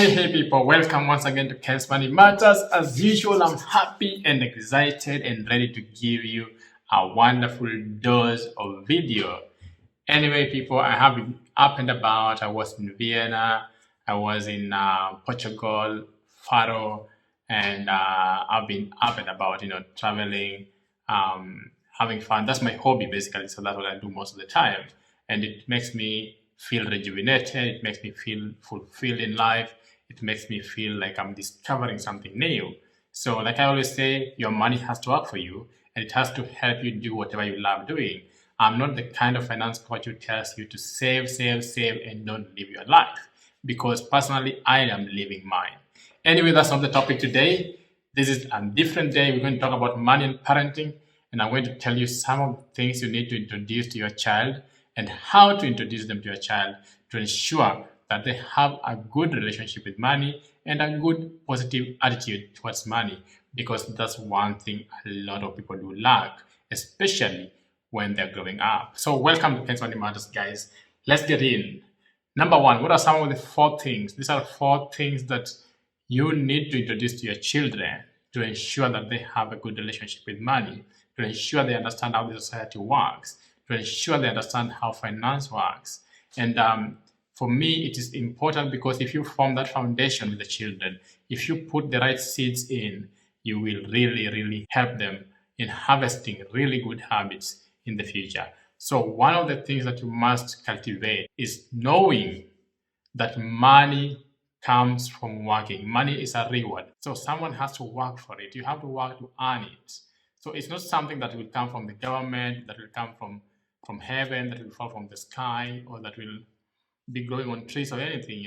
Hey people, welcome once again to Ken's Money Matters. As usual, I'm happy and excited and ready to give you a wonderful dose of video. Anyway, people, I have been up and about. I was in Vienna, I was in Portugal, Faro, and I've been up and about, traveling, having fun. That's my hobby basically, so that's what I do most of the time. And it makes me feel rejuvenated, it makes me feel fulfilled in life, it makes me feel like I'm discovering something new. So like I always say, your money has to work for you and it has to help you do whatever you love doing. I'm not the kind of finance coach who tells you to save, and don't live your life, because personally, I am living mine. Anyway, that's not the topic today. This is a different day. We're going to talk about money and parenting, and I'm going to tell you some of the things you need to introduce to your child and how to introduce them to your child to ensure that they have a good relationship with money and a good positive attitude towards money, because that's one thing a lot of people do lack, especially when they're growing up. So welcome to Ken's Money Matters, guys. Let's get in. Number one, what are some of the 4 things? These are 4 things that you need to introduce to your children to ensure that they have a good relationship with money, to ensure they understand how the society works, to ensure they understand how finance works. And for me, it is important because if you form that foundation with the children, if you put the right seeds in, you will really help them in harvesting really good habits in the future. So one of the things that you must cultivate is knowing that money comes from working. Money is a reward. So someone has to work for it. You have to work to earn it. So it's not something that will come from the government, that will come from heaven, that will fall from the sky, or that will be growing on trees or anything,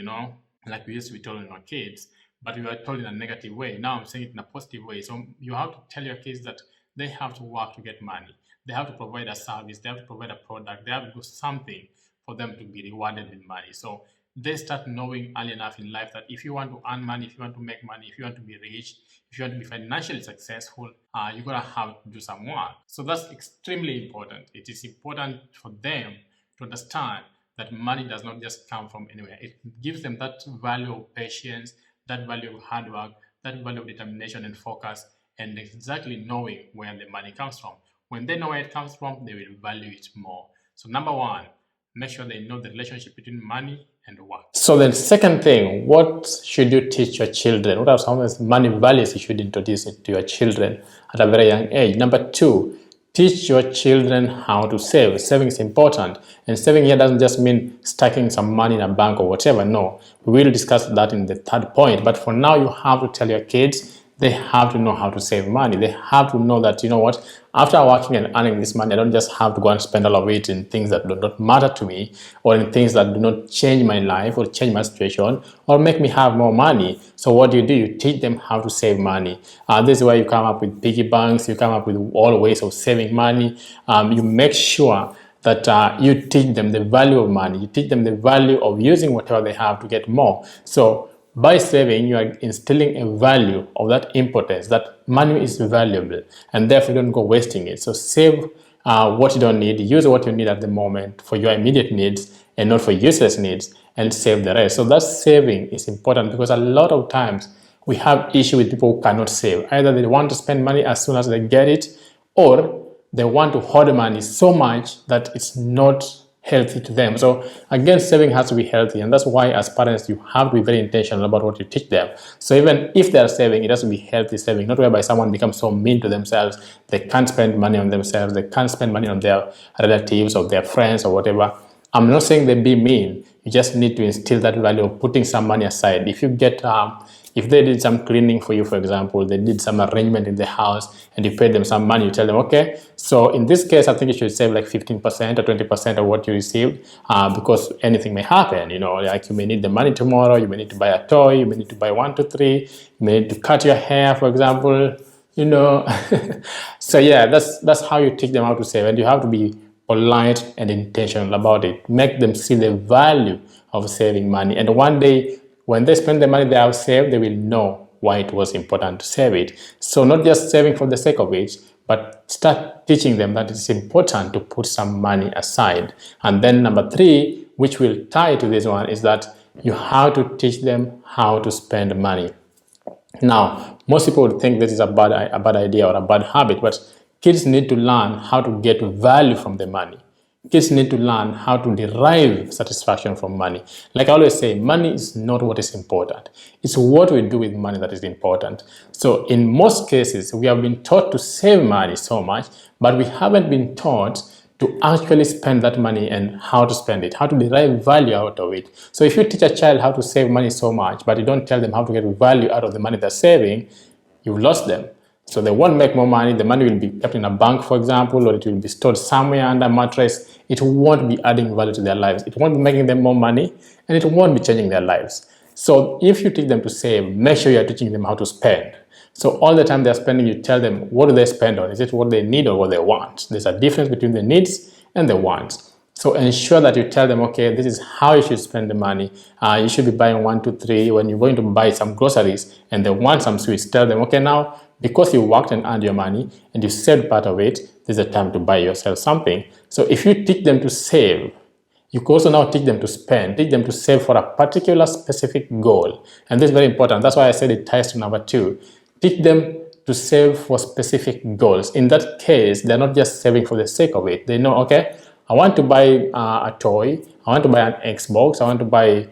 like we used to be told when we were kids, but we were told in a negative way. Now I'm saying it in a positive way. So you have to tell your kids that they have to work to get money. They have to provide a service, they have to provide a product, they have to do something for them to be rewarded with money. So they start knowing early enough in life that if you want to earn money, if you want to make money, if you want to be rich, if you want to be financially successful, you're going to have to do some work. So that's extremely important. It is important for them to understand that money does not just come from anywhere. It gives them that value of patience, that value of hard work, that value of determination and focus, and exactly knowing where the money comes from. When they know where it comes from, they will value it more. So number one, make sure they know the relationship between money and work. So the second thing, what should you teach your children? What are some of the money values you should introduce to your children at a very young age? Number 2, teach your children how to save. Saving is important. And saving here doesn't just mean stacking some money in a bank or whatever. No, we will discuss that in the 3rd point. But for now, you have to tell your kids they have to know how to save money. They have to know that, after working and earning this money, I don't just have to go and spend all of it in things that do not matter to me, or in things that do not change my life or change my situation or make me have more money. So what do? You teach them how to save money. This is where you come up with piggy banks, you come up with all ways of saving money. You make sure that you teach them the value of money. You teach them the value of using whatever they have to get more. So by saving, you are instilling a value of that importance, that money is valuable, and therefore don't go wasting it. So save what you don't need, use what you need at the moment for your immediate needs and not for useless needs, and save the rest. So that saving is important, because a lot of times we have issue with people who cannot save. Either they want to spend money as soon as they get it, or they want to hoard money so much that it's not healthy to them. So again, saving has to be healthy, and that's why as parents you have to be very intentional about what you teach them. So even if they are saving, it has to be healthy saving, not whereby someone becomes so mean to themselves they can't spend money on themselves, they can't spend money on their relatives or their friends or whatever. I'm not saying they be mean. You just need to instill that value of putting some money aside. If you get if they did some cleaning for you, for example, they did some arrangement in the house and you paid them some money, you tell them, okay, so in this case, I think you should save like 15% or 20% of what you received, because anything may happen, like you may need the money tomorrow, you may need to buy a toy, you may need to buy 1, 2, 3, you may need to cut your hair, for example, So yeah, that's how you teach them how to save, and you have to be polite and intentional about it. Make them see the value of saving money, and one day, when they spend the money they have saved, they will know why it was important to save it. So not just saving for the sake of it, but start teaching them that it's important to put some money aside. And then number 3, which will tie to this one, is that You have to teach them how to spend money. Now, most people would think this is a bad idea or a bad habit, but kids need to learn how to get value from the money. Kids need to learn how to derive satisfaction from money. Like I always say, money is not what is important. It's what we do with money that is important. So in most cases, we have been taught to save money so much, but we haven't been taught to actually spend that money and how to spend it, how to derive value out of it. So if you teach a child how to save money so much, but you don't tell them how to get value out of the money they're saving, you've lost them. So they won't make more money. The money will be kept in a bank, for example, or it will be stored somewhere under a mattress. It won't be adding value to their lives. It won't be making them more money, and it won't be changing their lives. So if you teach them to save, make sure you're teaching them how to spend. So all the time they're spending, you tell them, what do they spend on? Is it what they need or what they want? There's a difference between the needs and the wants. So ensure that you tell them, okay, this is how you should spend the money. You should be buying 1, 2, 3. When you're going to buy some groceries and they want some sweets, tell them, okay, now, because you worked and earned your money and you saved part of it, there's a time to buy yourself something. So if you teach them to save, you can also now teach them to spend, teach them to save for a particular specific goal. And this is very important. That's why I said it ties to number 2. Teach them to save for specific goals. In that case, they're not just saving for the sake of it. They know, okay, I want to buy a toy, I want to buy an Xbox, I want to buy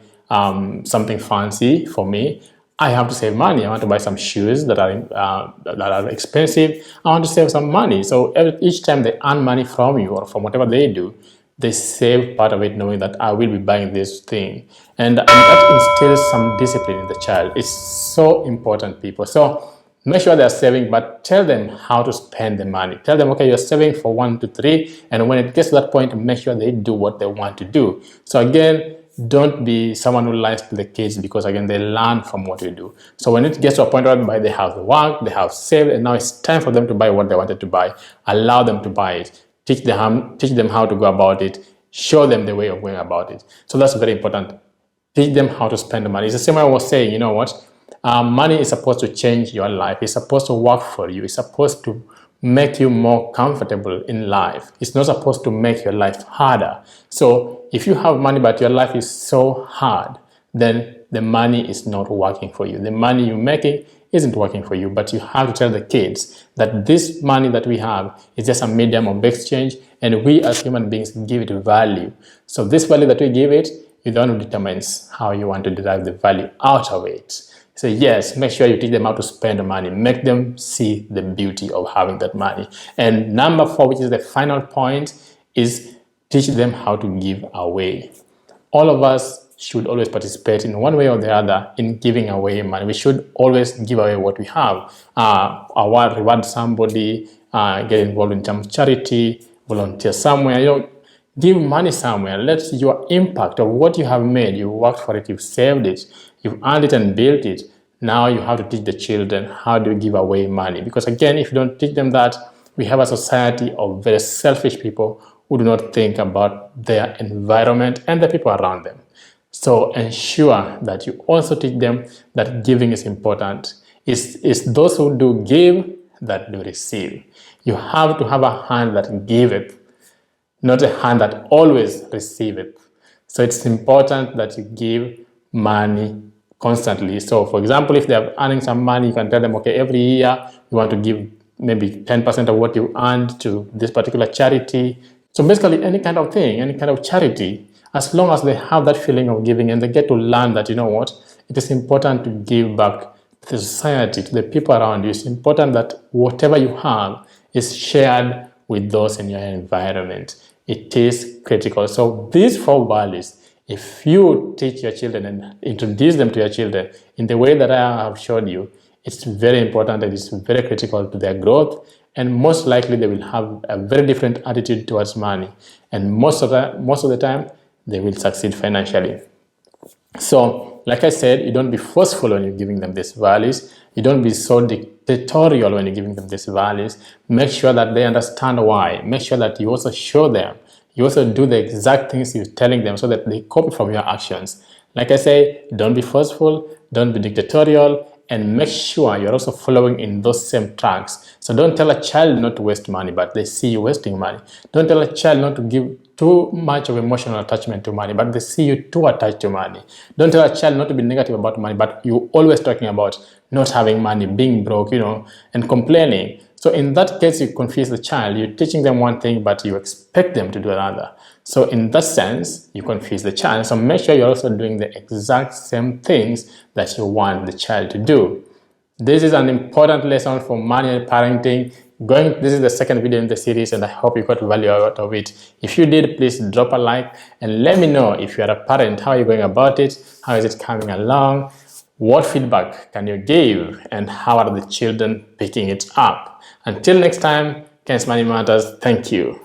something fancy for me. I have to save money. I want to buy some shoes that are expensive. I want to save some money. So each time they earn money from you or from whatever they do, they save part of it knowing that I will be buying this thing. And that instills some discipline in the child. It's so important, people. So make sure they're saving, but tell them how to spend the money. Tell them, okay, you're saving for 1, 2, 3. And when it gets to that point, make sure they do what they want to do. So again, don't be someone who lies to the kids, because again, they learn from what you do. So when it gets to a point where they have the work, they have saved, and now it's time for them to buy what they wanted to buy, allow them to buy it. Teach them how to go about it. Show them the way of going about it. So that's very important. Teach them how to spend the money. It's the same way I was saying, you know what? Money is supposed to change your life. It's supposed to work for you. It's supposed to make you more comfortable in life. It's not supposed to make your life harder. So if you have money but your life is so hard, then the money is not working for you. The money you're making isn't working for you, but you have to tell the kids that this money that we have is just a medium of exchange, and we as human beings give it value. So this value that we give it, you're the one who determines how you want to derive the value out of it. So yes, make sure you teach them how to spend money. Make them see the beauty of having that money. And number 4, which is the final point, is teach them how to give away. All of us should always participate in one way or the other in giving away money. We should always give away what we have. Reward somebody, get involved in some charity, volunteer somewhere, give money somewhere. Let your impact of what you have made, you worked for it, you've saved it, you've earned it and built it. Now you have to teach the children how to give away money. Because again, if you don't teach them that, we have a society of very selfish people who do not think about their environment and the people around them. So ensure that you also teach them that giving is important. It's those who do give that do receive. You have to have a hand that giveth, not a hand that always receiveth. So it's important that you give money constantly. So for example, if they're earning some money, you can tell them, okay, every year you want to give maybe 10% of what you earned to this particular charity. So basically any kind of thing, any kind of charity, as long as they have that feeling of giving and they get to learn that, you know what, it is important to give back to the society, to the people around you. It's important that whatever you have is shared with those in your environment. It is critical. So these 4 values, if you teach your children and introduce them to your children in the way that I have showed you, it's very important and it's very critical to their growth. And most likely they will have a very different attitude towards money. And most of the time, they will succeed financially. So, like I said, you don't be forceful when you're giving them these values. You don't be so dictatorial when you're giving them these values. Make sure that they understand why. Make sure that you also show them. You also do the exact things you're telling them so that they copy from your actions. Like I say, don't be forceful, don't be dictatorial, and make sure you're also following in those same tracks. So don't tell a child not to waste money, but they see you wasting money. Don't tell a child not to give too much of emotional attachment to money, but they see you too attached to money. Don't tell a child not to be negative about money, but you always talking about not having money, being broke, and complaining. So in that case, you confuse the child. You're teaching them one thing, but you expect them to do another. So in that sense, you confuse the child. So make sure you're also doing the exact same things that you want the child to do. This is an important lesson for money and parenting. This is the second video in the series, and I hope you got value out of it. If you did, please drop a like and let me know if you are a parent, how are you going about it? How is it coming along? What feedback can you give? And how are the children picking it up? Until next time, Kenneth Money Matters, thank you.